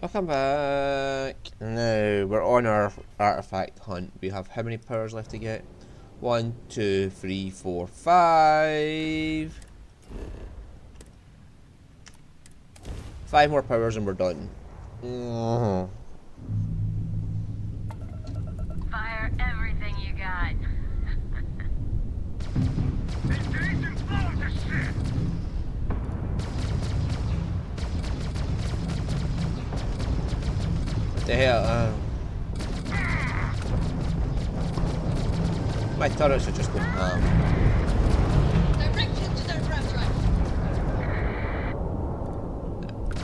Welcome back. Now we're on our artifact hunt. We have how many powers left to get? 1, 2, 3, 4, 5. 5 more powers and we're done. Fire everything you got. What the hell? My turrets are just going ham. Directed to their breath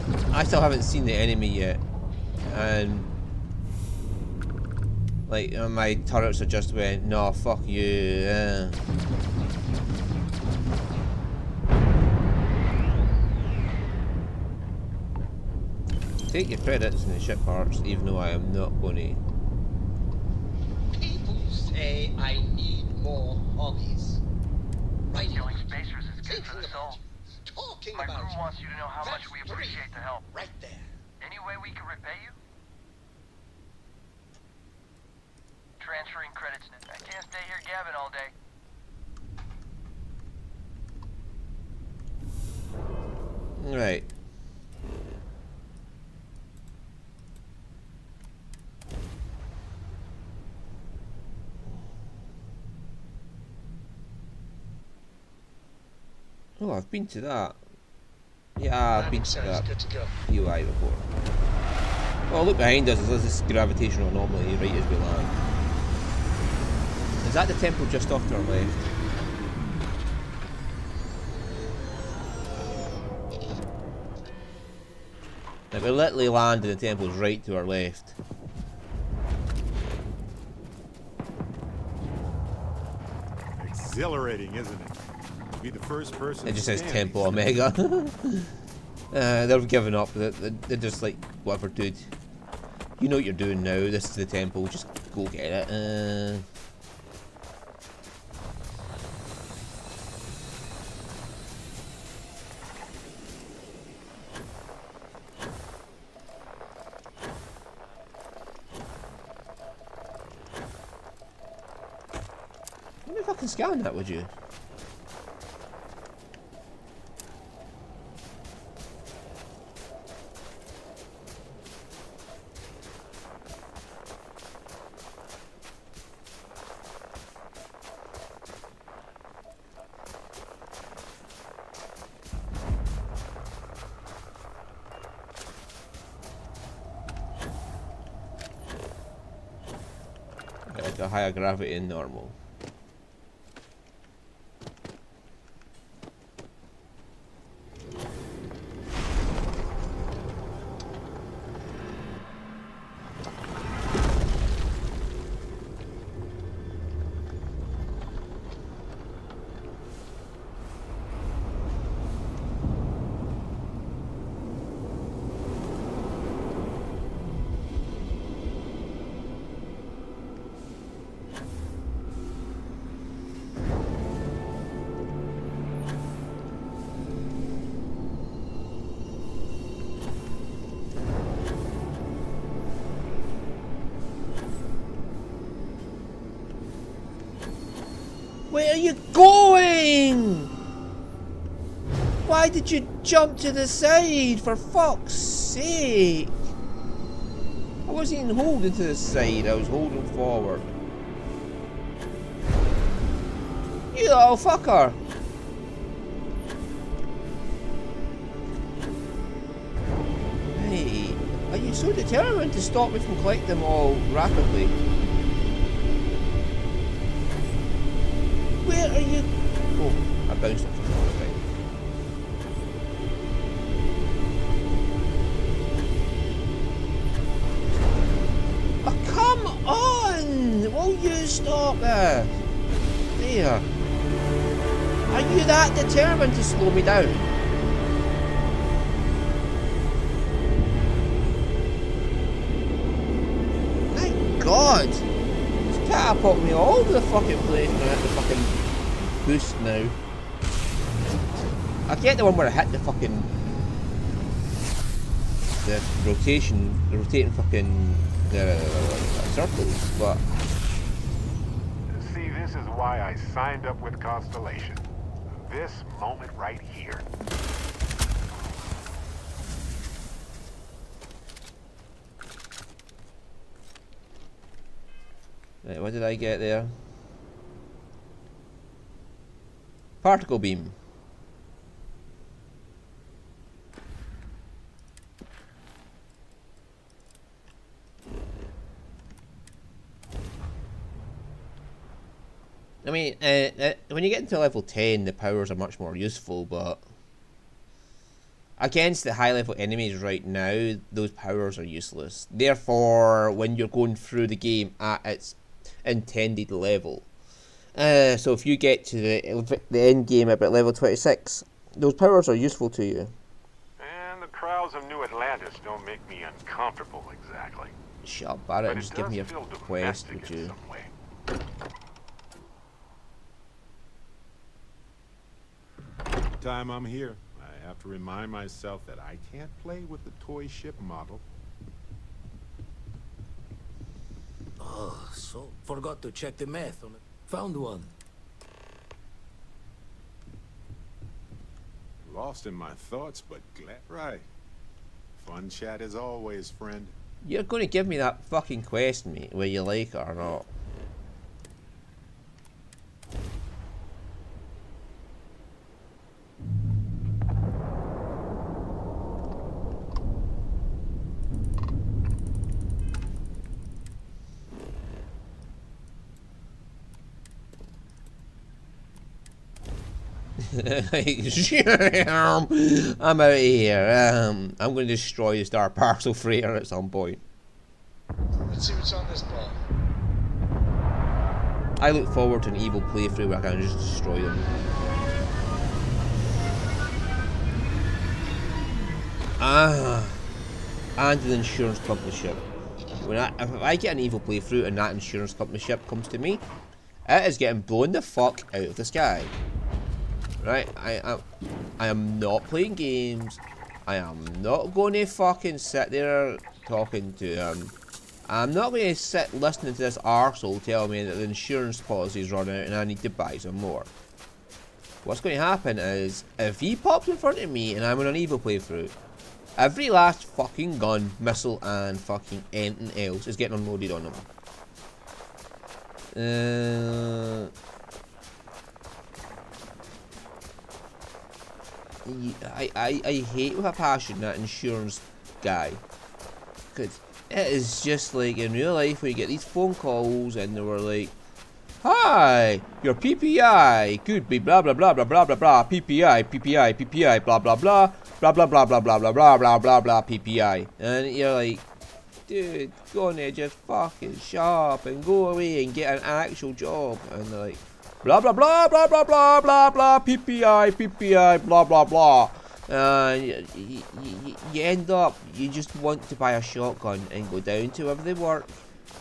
drive. I still haven't seen the enemy yet, and like my turrets are just went, no, fuck you. Take your credits in the ship parts, even though I am not going to. People say I need more hobbies. Writing Killing about spacers is good thinking for the about soul. you, talking My about crew you. wants you to know how much That's we three, appreciate the help. right there. Any way we can repay you? Transferring credits. I can't stay here gabbing all day. Right. Oh, I've been to that. Yeah, I've been to that Good to go. UI before. Well, look behind us. There's this gravitational anomaly right as we land. Is that the temple just off to our left? Like, we literally land and the temple's right to our left. Exhilarating, isn't it? To be the first person. It just says standing. Temple Omega. They've given up. They're just like, whatever, dude. You know what you're doing now. This is the temple. Just go get it. Let me fucking scan that, would you? Like a higher gravity and normal. Where are you going? Why did you jump to the side? For fuck's sake! I wasn't even holding to the side, I was holding forward. You little fucker! Hey, are you so determined to stop me from collecting them all rapidly? Where are you? Oh, I bounced off the floor, right. Oh, come on! Will you stop this? There. Are you that determined to slow me down? My God! It's catapulted me all over the fucking place when I hit the fucking boost now. I get the one where I hit the fucking the rotating fucking circles, but See, this is why I signed up with Constellation. This moment right here. right, what did I get there? Particle beam. I mean, when you get into level 10, the powers are much more useful, but against the high level enemies right now, those powers are useless. Therefore, when you're going through the game at its intended level, so if you get to the end game about level 26, those powers are useful to you. And the crowds of New Atlantis don't make me uncomfortable exactly. Shut up, Barrett, But and it just give does me a feel quest, domestic would in you? some way. Every time I'm here, I have to remind myself that I can't play with the toy ship model. Oh, so forgot to check the math on it. Found one. Lost in my thoughts, but glad. Right. Fun chat as always, friend. You're going to give me that fucking quest, mate, whether you like it or not. I'm out of here. I'm going to destroy the Star Parcel Freighter at some point. Let's see what's on this ball. I look forward to an evil playthrough where I can just destroy them. And an insurance company ship. If I get an evil playthrough and that insurance company ship comes to me, it is getting blown the fuck out of the sky. Right, I am not playing games. I am not going to fucking sit there talking to him. I'm not going to sit listening to this arsehole tell me that the insurance policy's run out and I need to buy some more. What's going to happen is, if he pops in front of me and I'm on an evil playthrough, every last fucking gun, missile and fucking anything else is getting unloaded on him. I hate with a passion that insurance guy, because it is just like in real life where you get these phone calls and they were like, "Hi, your PPI could be blah blah blah blah blah blah blah PPI blah blah blah blah blah blah blah blah blah blah blah blah blah PPI," and you're like, "Dude, go on there, just fucking shut up and go away and get an actual job." And they're like, blah blah blah blah blah blah blah blah PPI blah blah blah. You end up, you just want to buy a shotgun and go down to wherever they work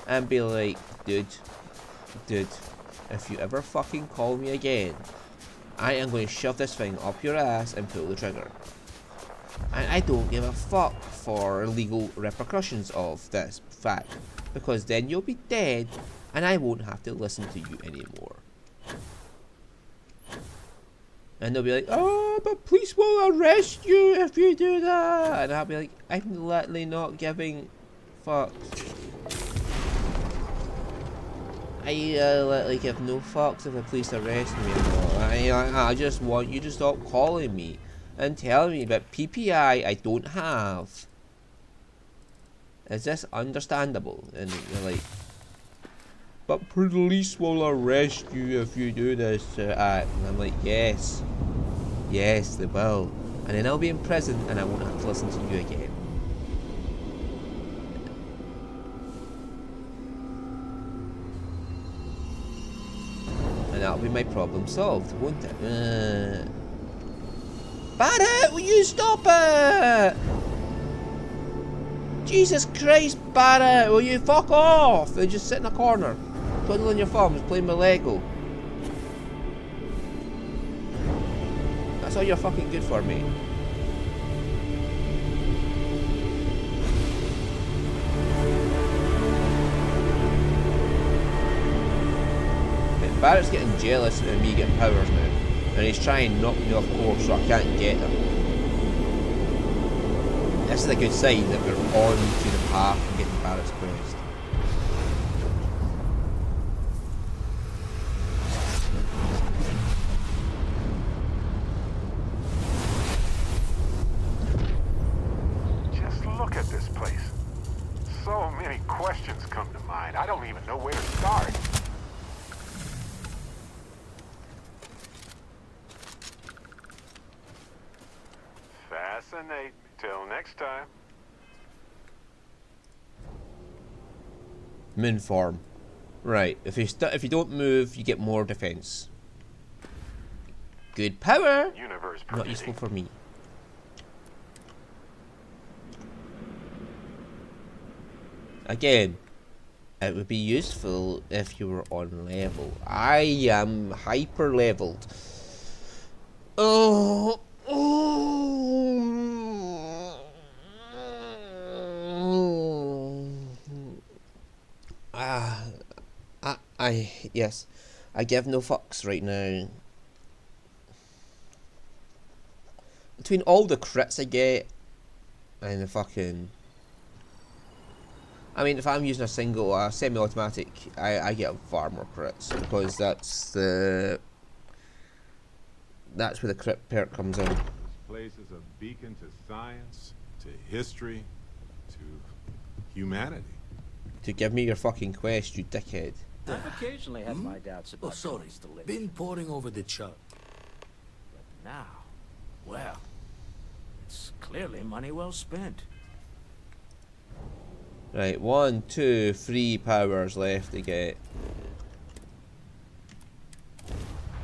and be like, dude, if you ever fucking call me again, I am going to shove this thing up your ass and pull the trigger. And I don't give a fuck for legal repercussions of this fact, because then you'll be dead and I won't have to listen to you anymore. And they'll be like, "Oh, but police will arrest you if you do that." And I'll be like, I'm literally not giving fucks. I literally give no fucks if the police arrest me anymore. I just want you to stop calling me and telling me about PPI I don't have. Is this understandable? And you're like, "But police will arrest you if you do this act." And I'm like, yes, they will. And then I'll be in prison and I won't have to listen to you again. And that'll be my problem solved, won't it? Barrett, will you stop it? Jesus Christ, Barrett, will you fuck off? And just sit in a corner, twiddling your thumbs, playing with Lego. That's all you're fucking good for, mate. Barrett's getting jealous of me getting powers now, and he's trying to knock me off course so I can't get them. This is a good sign that we're on to the path of getting Barrett's quest. Just look at this place. So many questions come to mind. I don't even know where to start. Fascinating. Till next time. Moon form. Right, if you don't move, you get more defense. Good power! Universe Not permitting. useful for me. Again, it would be useful if you were on level. I am hyper leveled. Oh. Yes, I give no fucks right now. Between all the crits I get and the fucking, I mean, if I'm using a semi-automatic, I get far more crits because that's where the crit perk comes in. This place is a beacon to science, to history, to humanity. To give me your fucking quest, you dickhead. I've occasionally had my doubts about Oh, sorry. God's delivery. Been poring over the chart. But now, well, it's clearly money well spent. Right, 1, 2, 3 powers left to get.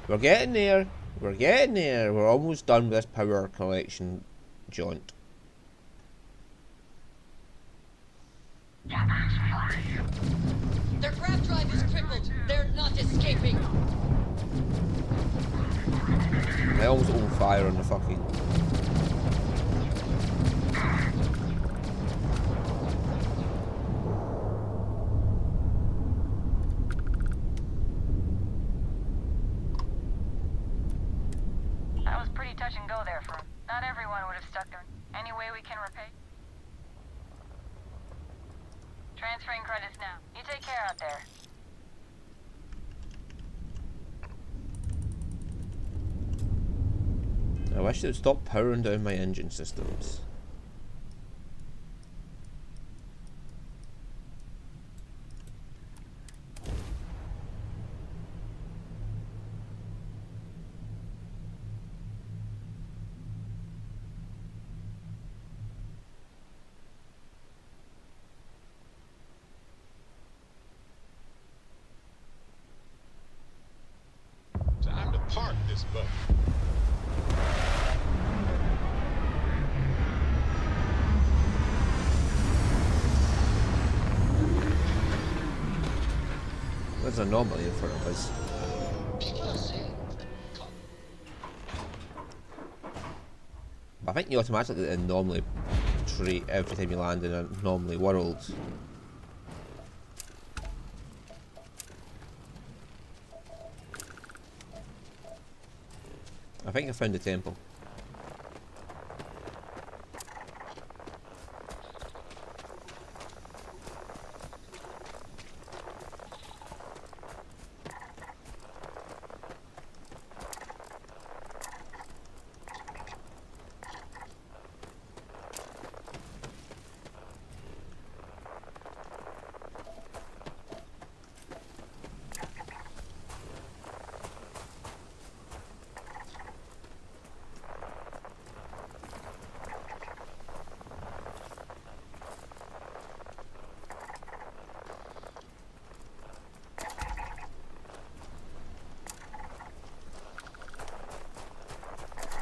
We're getting there. We're getting there. We're almost done with this power collection jaunt. Their grav drive is crippled. They're not escaping. I almost open fire on the fucking. That was pretty touch and go there for him. Not everyone would have stuck there. Any way we can repay? Transferring credits now. You take care out there. I wish they would stop powering down my engine systems. Time to park this boat. There's an anomaly in front of us. People are saying I think you automatically anomaly treat every time you land in an anomaly world. I think I found the temple.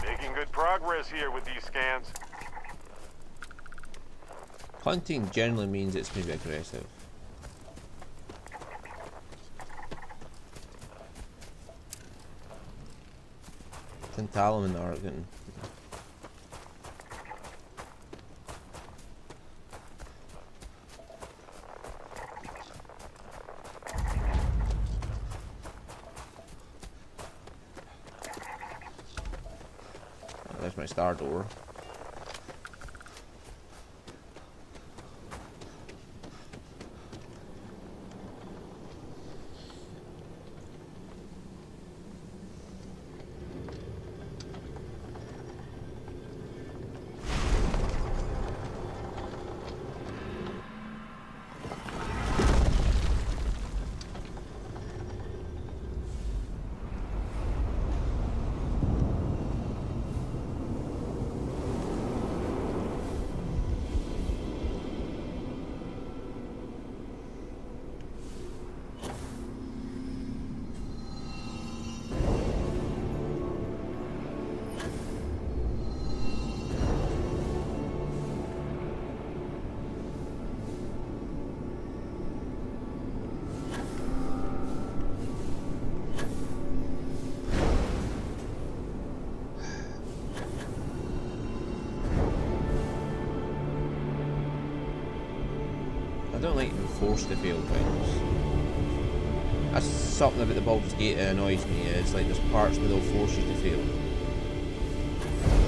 Making good progress here with these scans. Hunting generally means it's maybe aggressive. Tantalum and Argon. star door. I don't like enforced to fail things. That's something about the Baldur's Gate that annoys me, is like there's parts where they'll force you to fail.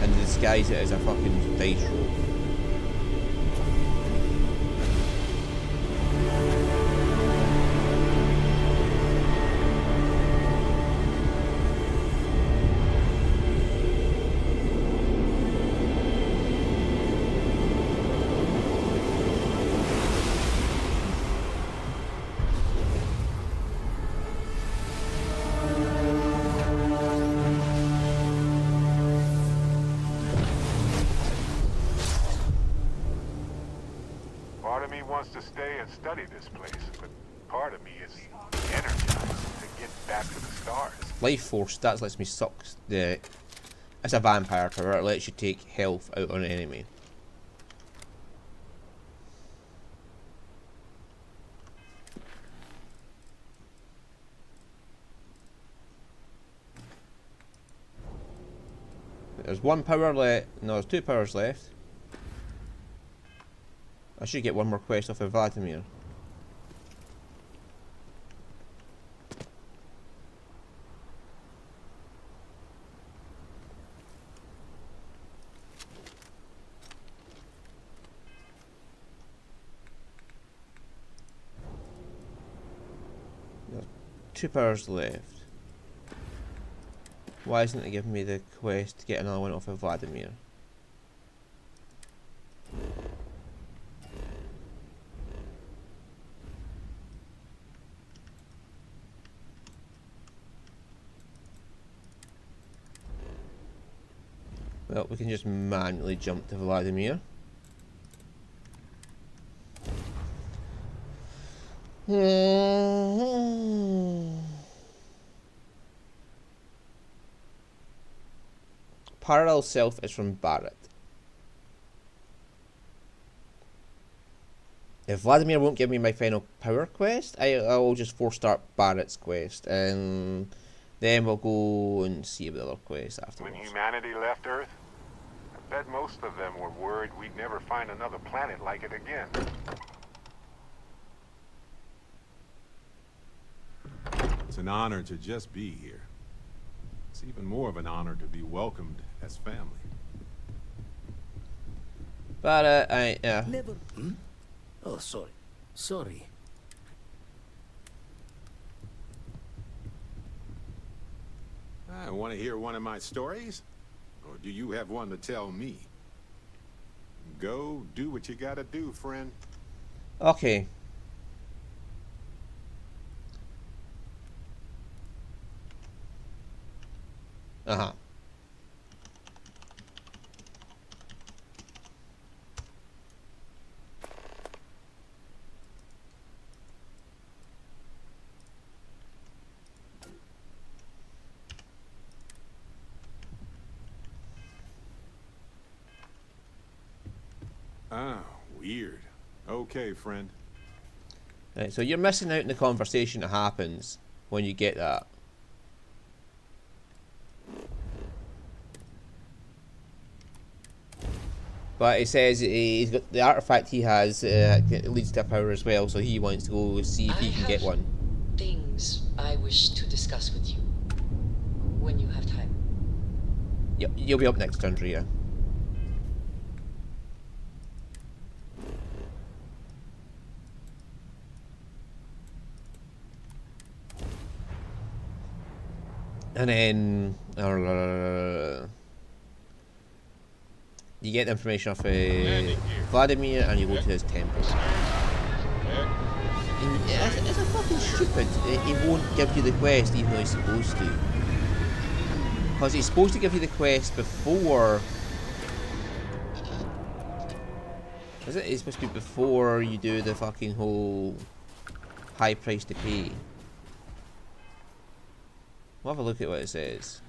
And they disguise it as a fucking dice roll. Part of me wants to stay and study this place, but part of me is energized to get back to the stars. Life Force, that lets me suck the... It's a vampire power, it lets you take health out on an enemy. There's one power left. No, there's 2 powers left. I should get one more quest off of Vladimir. There's 2 powers left. Why isn't it giving me the quest to get another one off of Vladimir? Well, we can just manually jump to Vladimir. Parallel Self is from Barrett. If Vladimir won't give me my final power quest, I'll just 4-start Barrett's quest, and then we'll go and see about the other quests afterwards. When humanity left Earth, I bet most of them were worried we'd never find another planet like it again. It's an honor to just be here. It's even more of an honor to be welcomed as family. But Never. Hmm? Oh, sorry. Sorry. I want to hear one of my stories? Or do you have one to tell me? Go do what you gotta do, friend. okay. Uh-huh. Ah, weird. Okay, friend. Right, so you're missing out on the conversation that happens when you get that. But he says he's got the artifact he has it leads to a power as well, so he wants to go see if he can get one. Things I wish to discuss with you when you have time. You'll be up next, Andrea. And then you get the information off Vladimir, and you go to his temple. And it's a fucking stupid. He won't give you the quest even though he's supposed to. Because he's supposed to give you the quest before. Is it? It's supposed to be before you do the fucking whole high price to pay. We'll have a look at what it says.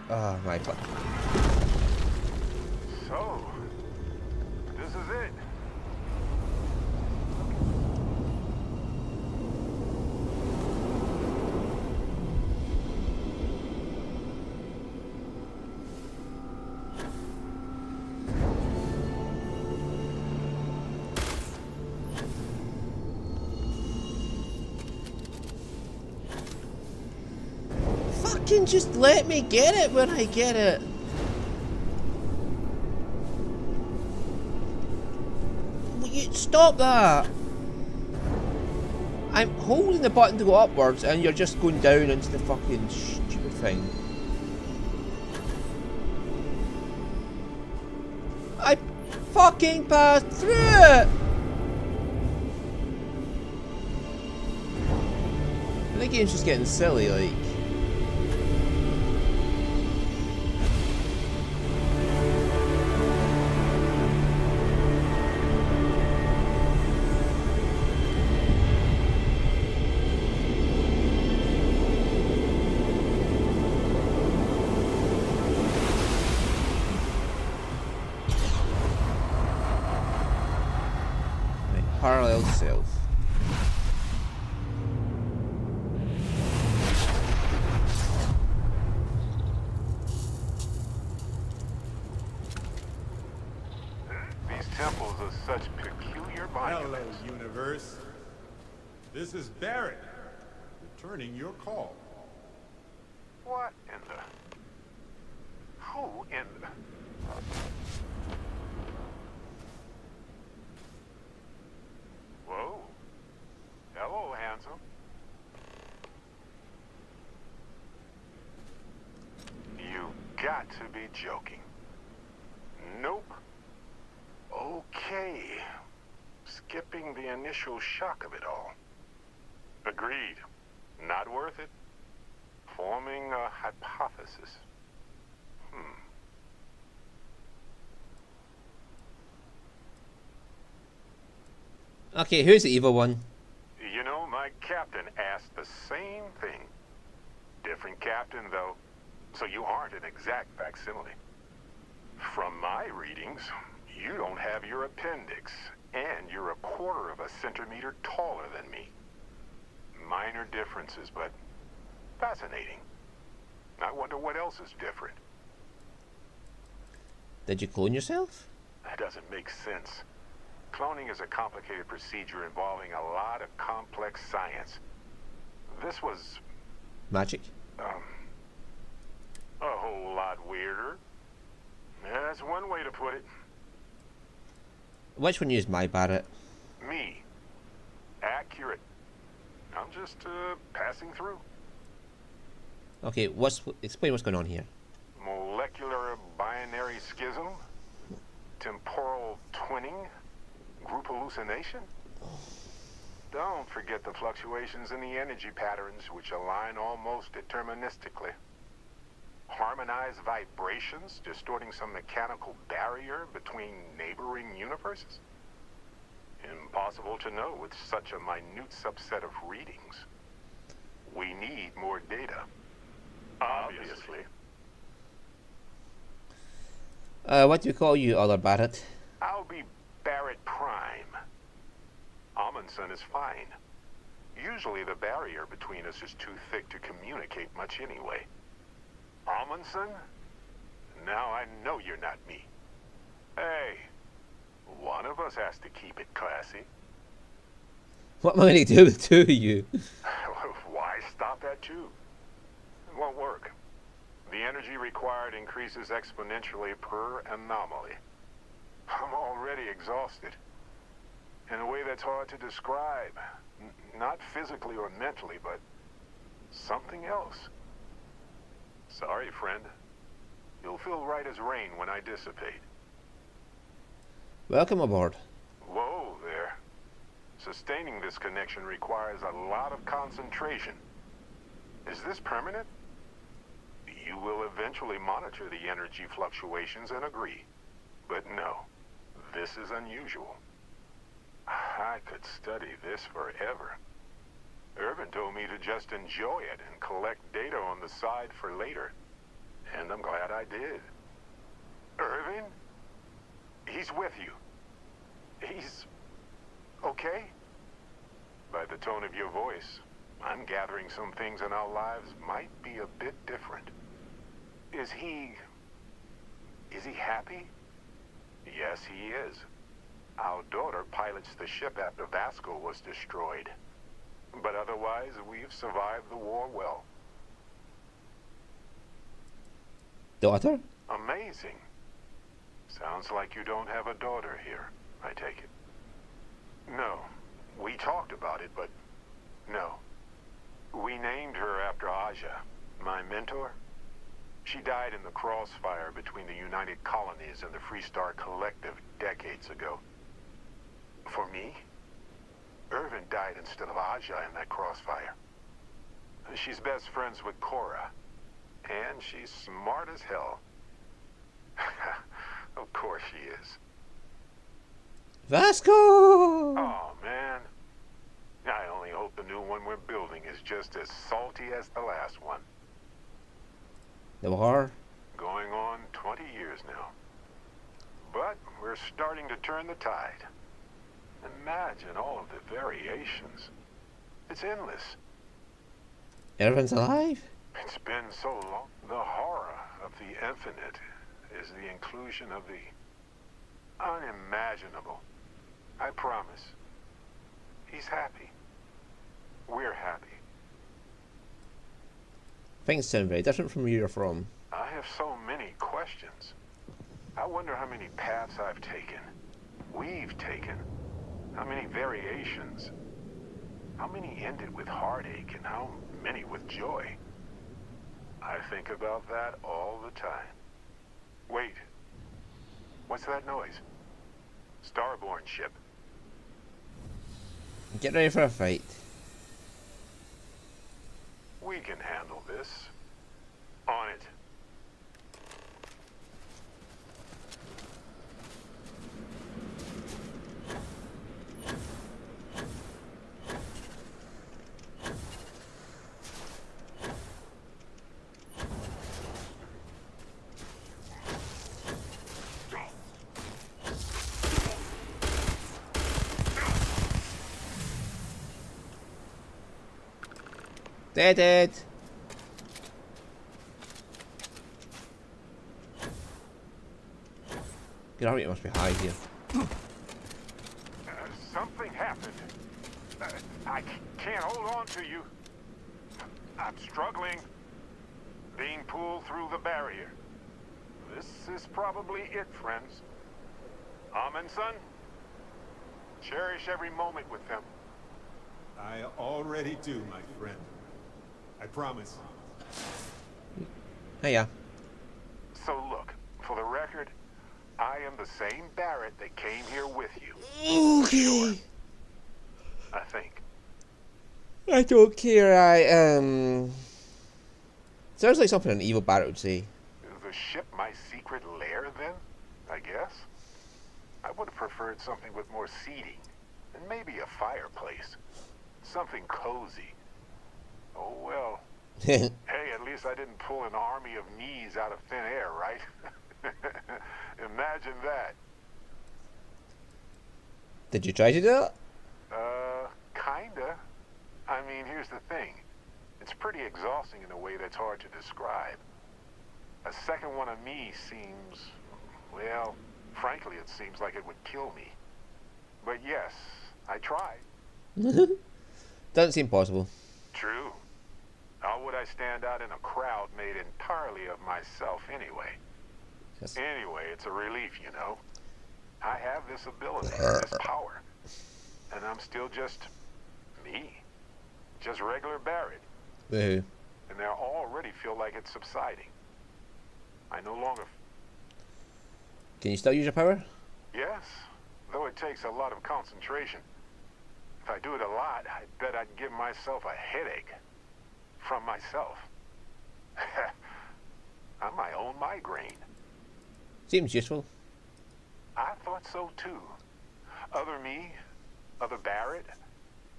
Oh my god. So, this is it. Fucking just let me get it when I get it. Will you stop that? I'm holding the button to go upwards and you're just going down into the fucking stupid thing. I fucking passed through it! And the game's just getting silly, like. Parallel self. These temples are such peculiar Hello, monuments. universe. This is Barrett, returning your call. What in the... Who in the... Whoa. Hello, handsome. You got to be joking. Nope. Okay. Skipping the initial shock of it all. Agreed. Not worth it. Forming a hypothesis. Okay, who's the evil one? You know, my captain asked the same thing. Different captain, though, so you aren't an exact facsimile. From my readings, you don't have your appendix, and you're a quarter of a centimeter taller than me. Minor differences, but fascinating. I wonder what else is different. Did you clone yourself? That doesn't make sense. Cloning is a complicated procedure involving a lot of complex science. This was, Magic. a whole lot weirder. That's one way to put it. Which one used my Barrett? Me. Accurate. I'm just, passing through. Okay, explain what's going on here. Molecular binary schism? Temporal twinning? Group hallucination? Don't forget the fluctuations in the energy patterns, which align almost deterministically. Harmonized vibrations, distorting some mechanical barrier between neighboring universes? Impossible to know with such a minute subset of readings. We need more data. Obviously. What do you call you, other Barrett? I'll be Barrett Prime. Amundsen is fine. Usually the barrier between us is too thick to communicate much anyway. Amundsen? Now I know you're not me. Hey, one of us has to keep it classy. What am I going to do with two of you? Why stop at two? It won't work. The energy required increases exponentially per anomaly. I'm already exhausted. In a way that's hard to describe. Not physically or mentally, but something else. Sorry, friend. You'll feel right as rain when I dissipate. Welcome aboard. Whoa there. Sustaining this connection requires a lot of concentration. Is this permanent? You will eventually monitor the energy fluctuations and agree. But no, this is unusual. I could study this forever. Irvin told me to just enjoy it and collect data on the side for later. And I'm glad I did. Irvin? He's with you. He's okay? By the tone of your voice, I'm gathering some things in our lives might be a bit different. Is he happy? Yes, he is. Our daughter pilots the ship after Vasco was destroyed. But otherwise, we've survived the war well. Daughter? Amazing. Sounds like you don't have a daughter here, I take it. No. We talked about it, but no. We named her after Aja, my mentor. She died in the crossfire between the United Colonies and the Freestar Collective decades ago. For me, Irvin died instead of Aja in that crossfire. She's best friends with Cora, and she's smart as hell. Of course she is. Vasco! Oh, man. I only hope the new one we're building is just as salty as the last one. The war? Going on 20 years now. But we're starting to turn the tide. Imagine all of the variations. It's endless. Everyone's alive? It's been so long. The horror of the infinite is the inclusion of the unimaginable. I promise. He's happy. We're happy. Things sound very different from where you're from. I have so many questions. I wonder how many paths I've taken. We've taken. How many variations. How many ended with heartache and how many with joy. I think about that all the time. Wait. What's that noise? Starborn ship. Get ready for a fight. We can handle this. On it. Dead. Good rate must be high here. Something happened. I can't hold on to you. I'm struggling. Being pulled through the barrier. This is probably it, friends. Amundsen, cherish every moment with them. I already do, my friend. I promise. Hey, yeah. So look, for the record, I am the same Barrett that came here with you. Okay. Sure. I think. I don't care. Sounds like something an evil Barrett would say. Is the ship my secret lair then? I guess. I would have preferred something with more seating. And maybe a fireplace. Something cozy. Oh well. Hey, at least I didn't pull an army of knees out of thin air, right? Imagine that. Did you try to do that? Kinda. I mean, here's the thing. It's pretty exhausting in a way that's hard to describe. A second one of me seems, well, frankly, it seems like it would kill me. But yes, I tried. Doesn't seem possible. True. How would I stand out in a crowd made entirely of myself anyway? Yes. Anyway, it's a relief, you know. I have this ability, this power. And I'm still just me. Just regular Barrett. Woohoo. And I already feel like it's subsiding. I no longer... Can you still use your power? Yes, though it takes a lot of concentration. If I do it a lot, I bet I'd give myself a headache. From myself. I'm my own migraine. Seems useful. I thought so too. Other me, other Barrett,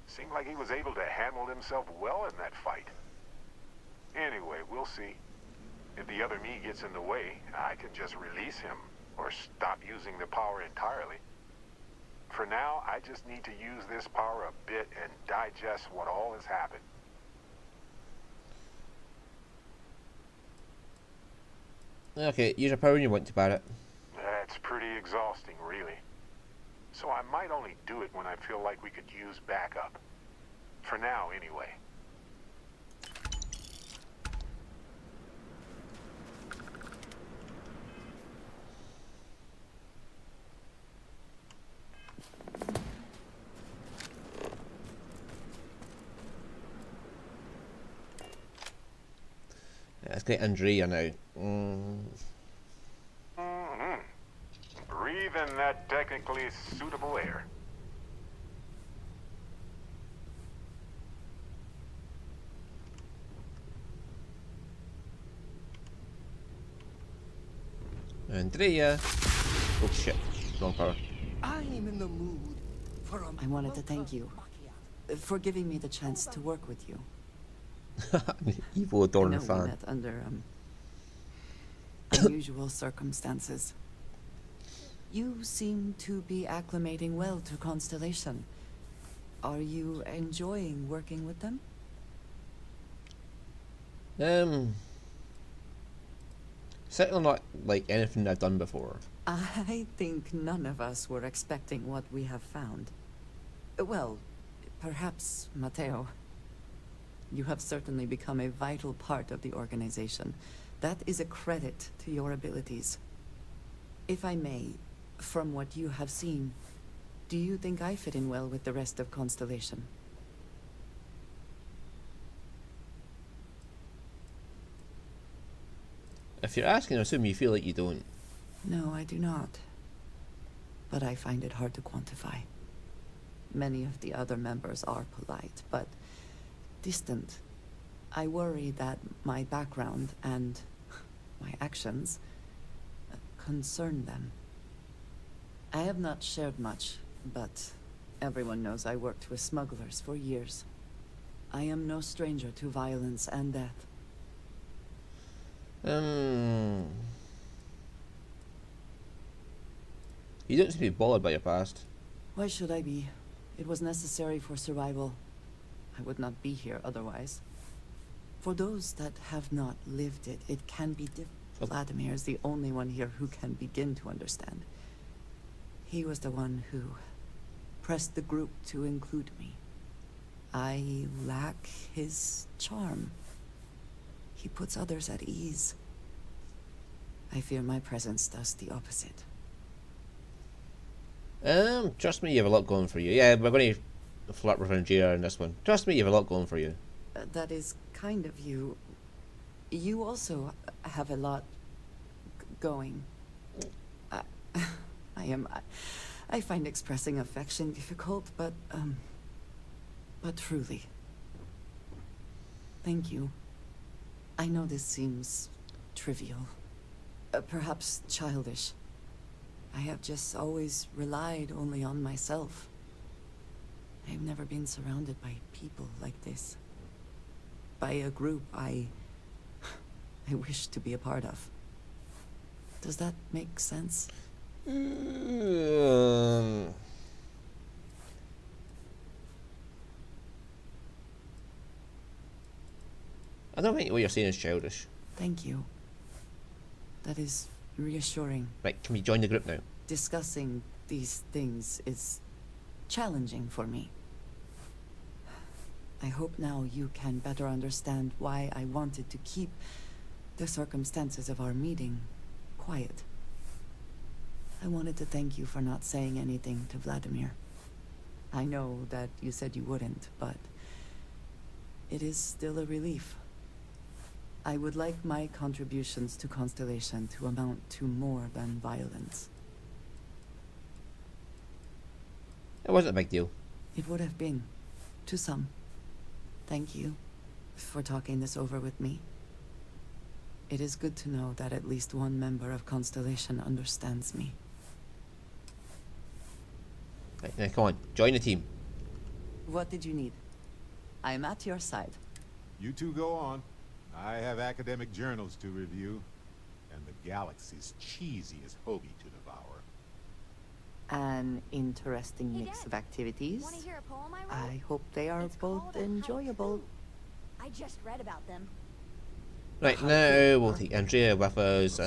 seemed like he was able to handle himself well in that fight. Anyway, we'll see. If the other me gets in the way, I can just release him or stop using the power entirely. For now, I just need to use this power a bit and digest what all has happened. Okay, use your power when you want to, Barrett. That's pretty exhausting, really. So I might only do it when I feel like we could use backup. For now, anyway. Yeah, let's get Andrea now. Breathe in that technically suitable air. Andrea. Oh shit, wrong power. I'm in the mood for a I wanted to thank you for giving me the chance to work with you. Evil I Adorn know we fan. met under unusual circumstances. You seem to be acclimating well to Constellation. Are you enjoying working with them? Certainly not like anything I've done before. I think none of us were expecting what we have found. Well, perhaps Matteo. You have certainly become a vital part of the organization. That is a credit to your abilities. If I may, from what you have seen, do you think I fit in well with the rest of Constellation? If you're asking, I assume you feel like you don't. No, I do not. But I find it hard to quantify. Many of the other members are polite, but distant. I worry that my background and my actions concern them. I have not shared much, but everyone knows I worked with smugglers for years. I am no stranger to violence and death. You don't seem to be bothered by your past. Why should I be? It was necessary for survival. I would not be here otherwise. For those that have not lived it, it can be different. Vladimir is the only one here who can begin to understand. He was the one who pressed the group to include me. I lack his charm. He puts others at ease. I fear my presence does the opposite. Trust me, you have a lot going for you. Yeah, we're going to flirt with Rangira in this one. Trust me, you have a lot going for you. That is kind of you. You also have a lot going. I find expressing affection difficult, but truly. Thank you. I know this seems trivial, perhaps childish. I have just always relied only on myself. I have never been surrounded by people like this. By a group I wish to be a part of. Does that make sense? I don't think what you're saying is childish. Thank you. That is reassuring. Right, can we join the group now? Discussing these things is challenging for me. I hope now you can better understand why I wanted to keep the circumstances of our meeting quiet. I wanted to thank you for not saying anything to Vladimir. I know that you said you wouldn't, but it is still a relief. I would like my contributions to Constellation to amount to more than violence. It wasn't a big deal. It would have been, to some. Thank you for talking this over with me. It is good to know that at least one member of Constellation understands me. Right, now come on, join the team. What did you need? I am at your side. You two go on. I have academic journals to review, and the galaxy's cheesiest hoagie to devour. An interesting mix of activities. Want to hear a poem I wrote? I hope they are It's both called A Hut enjoyable. Too. I just read about them. Right, now we'll take Andrea with us,